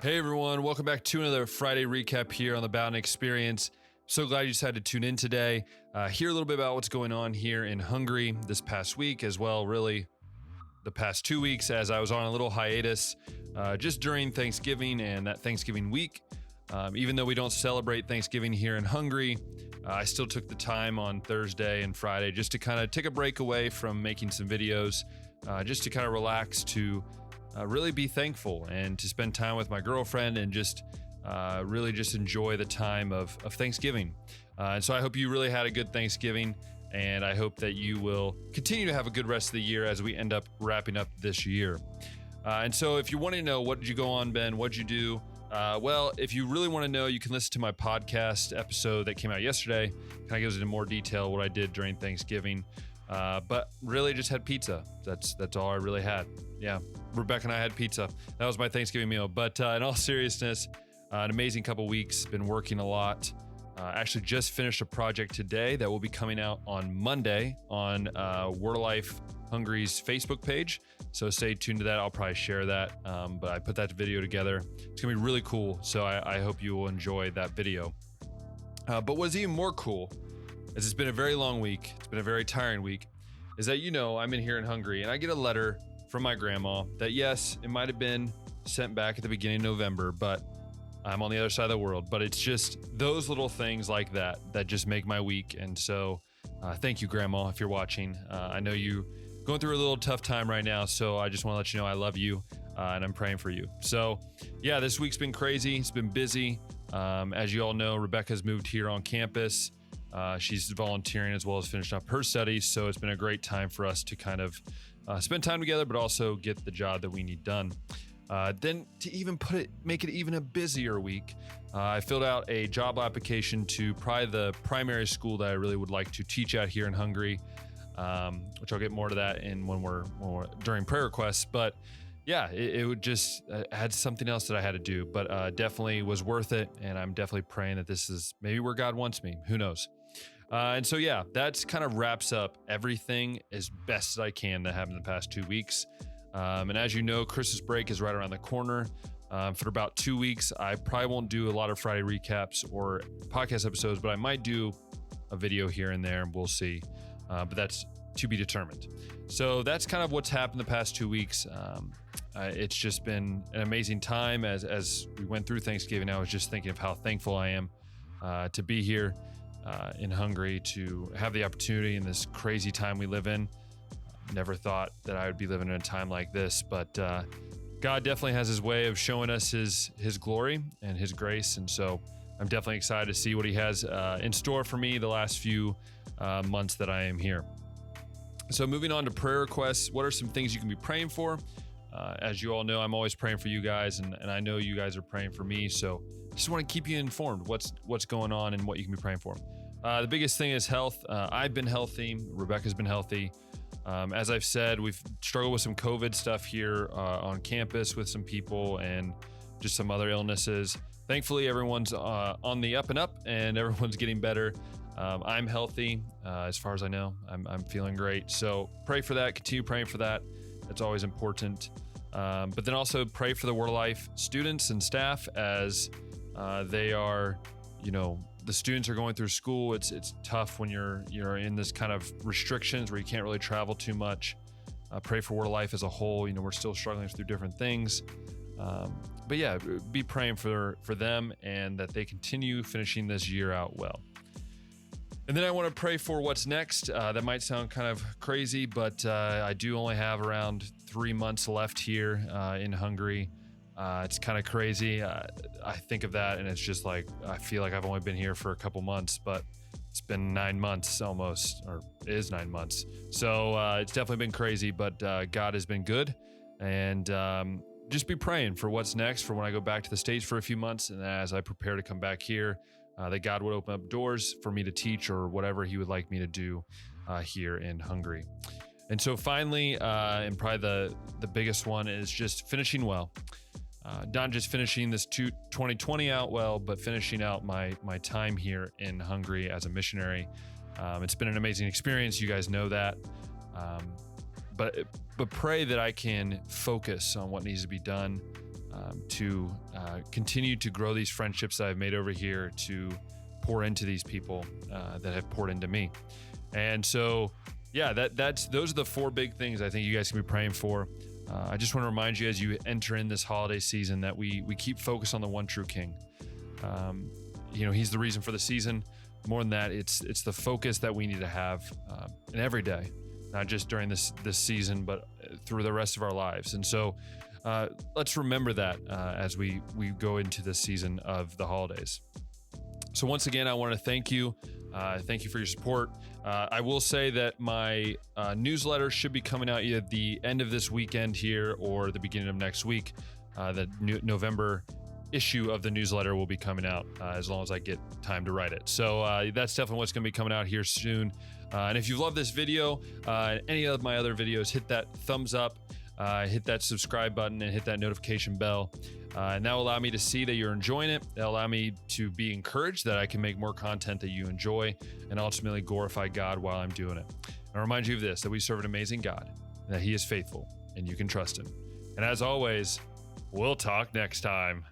Hey everyone, welcome back to another Friday recap here on the Bowden Experience. So glad you decided to tune in today. Hear a little bit about what's going on here in Hungary this past week, as well, really the past 2 weeks, as I was on a little hiatus just during Thanksgiving and that Thanksgiving week. Even though we don't celebrate Thanksgiving here in Hungary, I still took the time on Thursday and Friday just to kind of take a break away from making some videos, just to kind of relax, to really be thankful and to spend time with my girlfriend and just really just enjoy the time of Thanksgiving. And so I hope you really had a good Thanksgiving, and I hope that you will continue to have a good rest of the year as we end up wrapping up this year. And so if you're wanting to know, what did you go on, Ben? What did you do? Well, if you really want to know, you can listen to my podcast episode that came out yesterday. Kind of goes into more detail what I did during Thanksgiving. But really just had pizza. That's all I really had. Yeah, Rebecca and I had pizza. That was my Thanksgiving meal. But in all seriousness, an amazing couple weeks. Been working a lot. Actually just finished a project today that will be coming out on Monday on Word Life Hungary's Facebook page. So stay tuned to that. I'll probably share that. But I put that video together. It's going to be really cool. So I hope you will enjoy that video. But what's even more cool, as it's been a very long week, it's been a very tiring week, is that, I'm in here in Hungary and I get a letter from my grandma that, yes, it might have been sent back at the beginning of November, but I'm on the other side of the world. But it's just those little things like that just make my week. And so thank you, Grandma, if you're watching. I know you going through a little tough time right now, so I just want to let you know I love you and I'm praying for you. So yeah, this week's been crazy. It's been busy. As you all know, Rebecca's moved here on campus. She's volunteering as well as finishing up her studies. So it's been a great time for us to kind of spend time together, but also get the job that we need done. Then to even make it even a busier week, I filled out a job application to probably the primary school that I really would like to teach at here in Hungary, which I'll get more to that in when we're during prayer requests. But yeah, it would just had something else that I had to do, but definitely was worth it. And I'm definitely praying that this is maybe where God wants me. Who knows? And so, yeah, that's kind of wraps up everything as best as I can that happened in the past 2 weeks. And as you know, Christmas break is right around the corner. For about 2 weeks, I probably won't do a lot of Friday recaps or podcast episodes, but I might do a video here and there, and we'll see. But that's to be determined. So that's kind of what's happened the past 2 weeks. It's just been an amazing time. As we went through Thanksgiving, I was just thinking of how thankful I am to be here in Hungary, to have the opportunity in this crazy time we live in. Never thought that I would be living in a time like this, but God definitely has his way of showing us his glory and his grace. And so I'm definitely excited to see what he has in store for me the last few months that I am here. So moving on to prayer requests, what are some things you can be praying for? As you all know, I'm always praying for you guys, and I know you guys are praying for me. So just want to keep you informed what's going on and what you can be praying for. The biggest thing is health. I've been healthy. Rebecca's been healthy. As I've said, we've struggled with some COVID stuff here on campus with some people and just some other illnesses. Thankfully, everyone's on the up and up, and everyone's getting better. I'm healthy, as far as I know. I'm feeling great. So pray for that. Continue praying for that. That's always important. But then also pray for the Word Life students and staff as they are, the students are going through school. It's tough when you're in this kind of restrictions where you can't really travel too much. Pray for Word Life as a whole. We're still struggling through different things. But yeah, be praying for them and that they continue finishing this year out well. And then I want to pray for what's next. That might sound kind of crazy, but I do only have around 3 months left here in Hungary. It's kind of crazy. I think of that and it's just like, I feel like I've only been here for a couple months, but it's been 9 months almost, or it is 9 months. So it's definitely been crazy, but God has been good. And just be praying for what's next for when I go back to the States for a few months. And as I prepare to come back here, that God would open up doors for me to teach or whatever he would like me to do here in Hungary. And so finally, and probably the biggest one is just finishing well. Not just finishing this 2020 out well, but finishing out my time here in Hungary as a missionary. It's been an amazing experience. You guys know that. But pray that I can focus on what needs to be done to continue to grow these friendships that I've made over here, to pour into these people that have poured into me. And so, yeah, those are the 4 big things I think you guys can be praying for. I just want to remind you as you enter in this holiday season that we keep focused on the one true King. He's the reason for the season. More than that, it's the focus that we need to have in every day, not just during this season, but through the rest of our lives. And so let's remember that as we go into this season of the holidays. So once again, I want to thank you. Thank you for your support. I will say that my newsletter should be coming out either the end of this weekend here or the beginning of next week. The November issue of the newsletter will be coming out as long as I get time to write it. So that's definitely what's going to be coming out here soon. And if you love this video, any of my other videos, hit that thumbs up, hit that subscribe button, and hit that notification bell. And that will allow me to see that you're enjoying it. That'll allow me to be encouraged that I can make more content that you enjoy and ultimately glorify God while I'm doing it. I remind you of this, that we serve an amazing God, and that He is faithful, and you can trust Him. And as always, we'll talk next time.